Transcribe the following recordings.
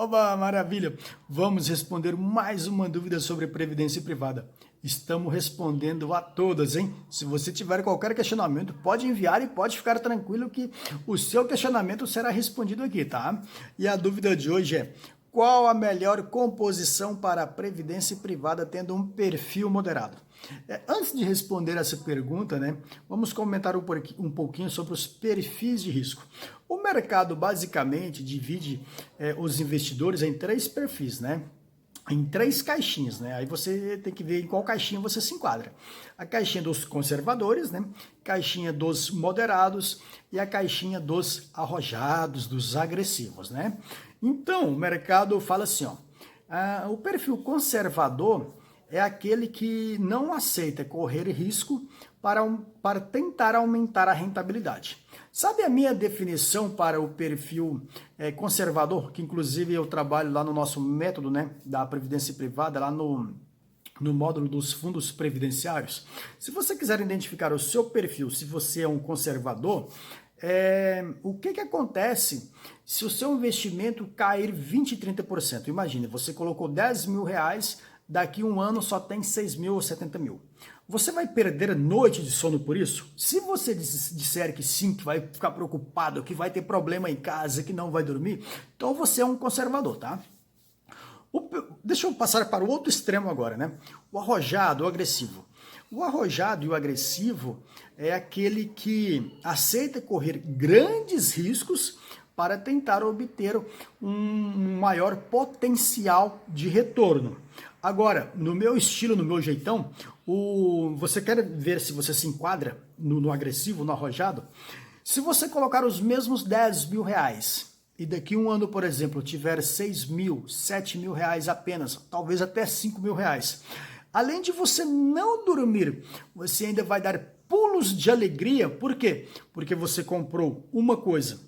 Oba, maravilha! Vamos responder mais uma dúvida sobre previdência privada. Estamos respondendo a todas, hein? Se você tiver qualquer questionamento, pode enviar e pode ficar tranquilo que o seu questionamento será respondido aqui, tá? E a dúvida de hoje é: qual a melhor composição para a previdência privada tendo um perfil moderado? Antes de responder essa pergunta, né, vamos comentar um pouquinho sobre os perfis de risco. O mercado basicamente divide os investidores em três perfis, né? Em três caixinhas, né? Aí você tem que ver em qual caixinha você se enquadra. A caixinha dos conservadores, né? Caixinha dos moderados e a caixinha dos arrojados, dos agressivos, né? Então, o mercado fala assim, ó, o perfil conservador é aquele que não aceita correr risco para tentar aumentar a rentabilidade. Sabe a minha definição para o perfil conservador, que inclusive eu trabalho lá no nosso método, né, da previdência privada, lá no módulo dos fundos previdenciários? Se você quiser identificar o seu perfil, se você é um conservador, o que acontece se o seu investimento cair 20%, 30%? Imagine, você colocou 10 mil reais, daqui um ano só tem 6 mil ou 70 mil. Você vai perder noite de sono por isso? Se você disser que sim, que vai ficar preocupado, que vai ter problema em casa, que não vai dormir, então você é um conservador, tá? Deixa eu passar para o outro extremo agora, né? O arrojado, o agressivo. O arrojado e o agressivo é aquele que aceita correr grandes riscos para tentar obter um maior potencial de retorno. Agora, no meu estilo, no meu jeitão, você quer ver se você se enquadra no agressivo, no arrojado? Se você colocar os mesmos 10 mil reais e daqui um ano, por exemplo, tiver 6 mil, 7 mil reais apenas, talvez até 5 mil reais, além de você não dormir, você ainda vai dar pulos de alegria. Por quê? Porque você comprou uma coisa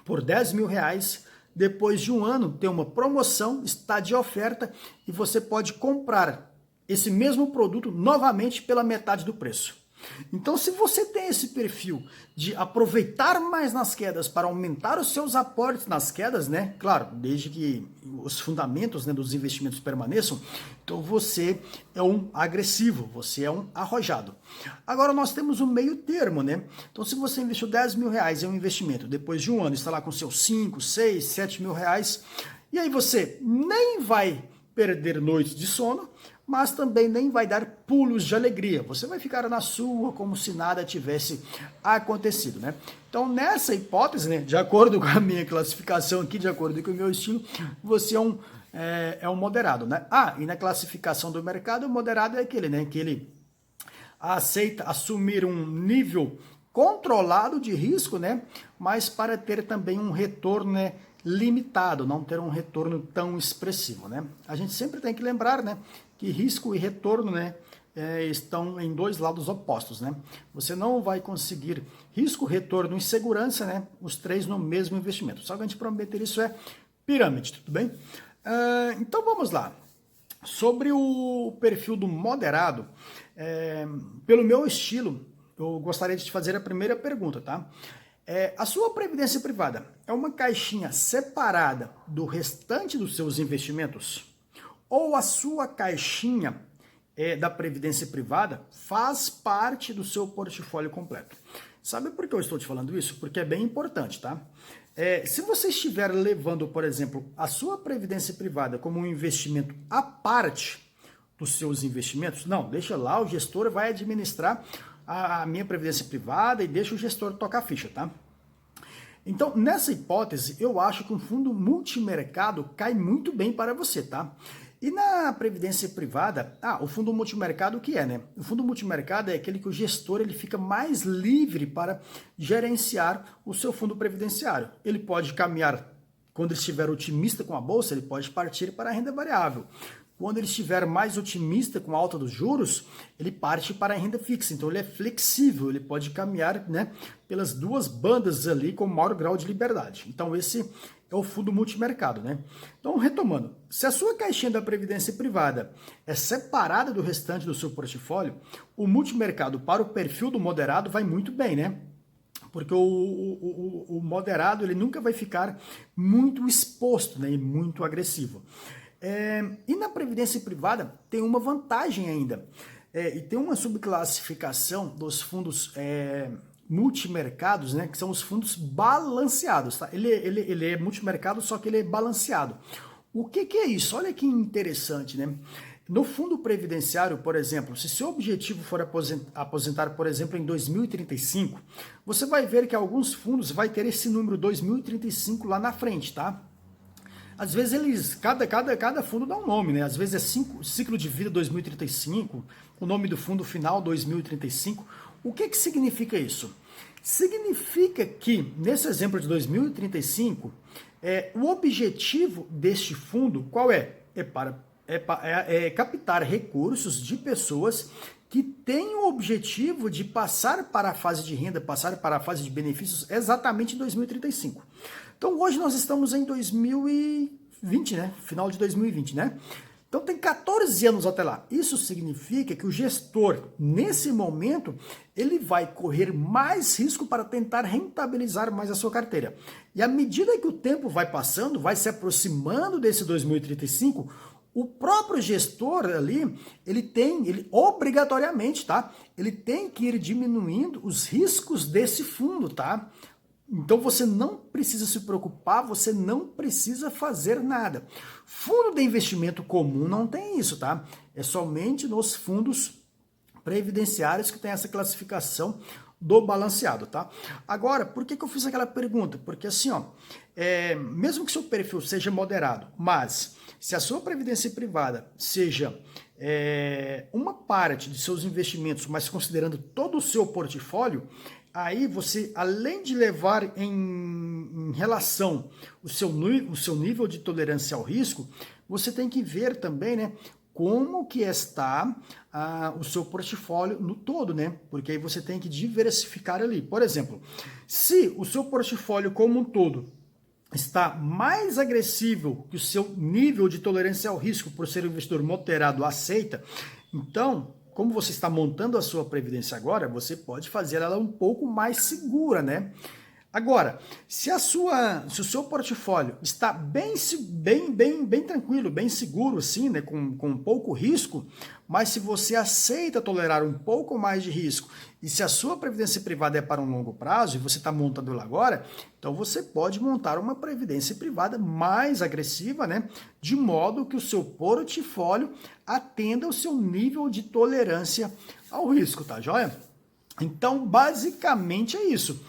por 10 mil reais, depois de um ano tem uma promoção, está de oferta e você pode comprar esse mesmo produto novamente pela metade do preço. Então, se você tem esse perfil de aproveitar mais nas quedas para aumentar os seus aportes nas quedas, né? Claro, desde que os fundamentos, né, dos investimentos permaneçam, então você é um agressivo, você é um arrojado. Agora nós temos um meio termo, né? Então, se você investiu 10 mil reais em um investimento, depois de um ano está lá com seus 5, 6, 7 mil reais, e aí você nem vai perder noites de sono, mas também nem vai dar pulos de alegria. Você vai ficar na sua como se nada tivesse acontecido, né? Então, nessa hipótese, né, de acordo com a minha classificação aqui, de acordo com o meu estilo, você é um moderado, né? E na classificação do mercado, o moderado é aquele, né, que ele aceita assumir um nível controlado de risco, né, mas para ter também um retorno, né, limitado, não ter um retorno tão expressivo, né? A gente sempre tem que lembrar, né, que risco e retorno, né, estão em dois lados opostos, né? Você não vai conseguir risco, retorno e segurança, né, os três no mesmo investimento. Só que a gente prometer isso é pirâmide, tudo bem? Então vamos lá. Sobre o perfil do moderado, pelo meu estilo, eu gostaria de te fazer a primeira pergunta, tá? A sua previdência privada é uma caixinha separada do restante dos seus investimentos? Ou a sua caixinha da previdência privada faz parte do seu portfólio completo? Sabe por que eu estou te falando isso? Porque é bem importante, tá? Se você estiver levando, por exemplo, a sua previdência privada como um investimento à parte dos seus investimentos, não, deixa lá, o gestor vai administrar a minha previdência privada e deixa o gestor tocar a ficha, tá? Então, nessa hipótese, eu acho que um fundo multimercado cai muito bem para você, tá? E na previdência privada, o fundo multimercado o que é, né? O fundo multimercado é aquele que o gestor ele fica mais livre para gerenciar o seu fundo previdenciário. Ele pode caminhar, quando ele estiver otimista com a bolsa, ele pode partir para a renda variável. Quando ele estiver mais otimista com a alta dos juros, ele parte para a renda fixa. Então ele é flexível, ele pode caminhar, né, pelas duas bandas ali com maior grau de liberdade. Então esse é o fundo multimercado, né? Então, retomando, se a sua caixinha da previdência privada é separada do restante do seu portfólio, o multimercado para o perfil do moderado vai muito bem, né? porque o moderado ele nunca vai ficar muito exposto, né, e muito agressivo. E na previdência privada tem uma vantagem ainda, e tem uma subclassificação dos fundos multimercados, né, que são os fundos balanceados. Tá? Ele é multimercado, só que ele é balanceado. O que é isso? Olha que interessante, né? No fundo previdenciário, por exemplo, se seu objetivo for aposentar, por exemplo, em 2035, você vai ver que alguns fundos vai ter esse número 2035 lá na frente, tá? Às vezes cada fundo dá um nome, né? Às vezes é ciclo de vida 2035, o nome do fundo final 2035. O que significa isso? Significa que, nesse exemplo de 2035, o objetivo deste fundo, qual é? É captar recursos de pessoas que têm o objetivo de passar para a fase de renda, passar para a fase de benefícios exatamente em 2035. Então hoje nós estamos em 2020, né? Final de 2020, né? Então tem 14 anos até lá. Isso significa que o gestor, nesse momento, ele vai correr mais risco para tentar rentabilizar mais a sua carteira. E à medida que o tempo vai passando, vai se aproximando desse 2035, o próprio gestor ali, ele obrigatoriamente, tá? Ele tem que ir diminuindo os riscos desse fundo, tá? Então você não precisa se preocupar, você não precisa fazer nada. Fundo de investimento comum não tem isso, tá? É somente nos fundos previdenciários que tem essa classificação do balanceado, tá? Agora, por que eu fiz aquela pergunta? Porque assim, ó, mesmo que seu perfil seja moderado, mas se a sua previdência privada seja uma parte de seus investimentos, mas considerando todo o seu portfólio, aí você, além de levar em relação o seu nível de tolerância ao risco, você tem que ver também, né, como que está o seu portfólio no todo, né? Porque aí você tem que diversificar ali. Por exemplo, se o seu portfólio como um todo está mais agressivo que o seu nível de tolerância ao risco por ser um investidor moderado aceita, então, como você está montando a sua previdência agora, você pode fazer ela um pouco mais segura, né? Agora, se o seu portfólio está bem tranquilo, bem seguro, assim, né, com pouco risco, mas se você aceita tolerar um pouco mais de risco, e se a sua previdência privada é para um longo prazo, e você está montando ela agora, então você pode montar uma previdência privada mais agressiva, né, de modo que o seu portfólio atenda o seu nível de tolerância ao risco, tá joia? Então, basicamente é isso.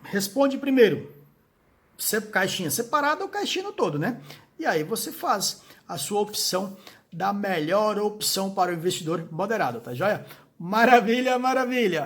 Responde primeiro, caixinha separada ou caixinha no todo, né? E aí você faz a sua opção da melhor opção para o investidor moderado, tá joia? Maravilha, maravilha!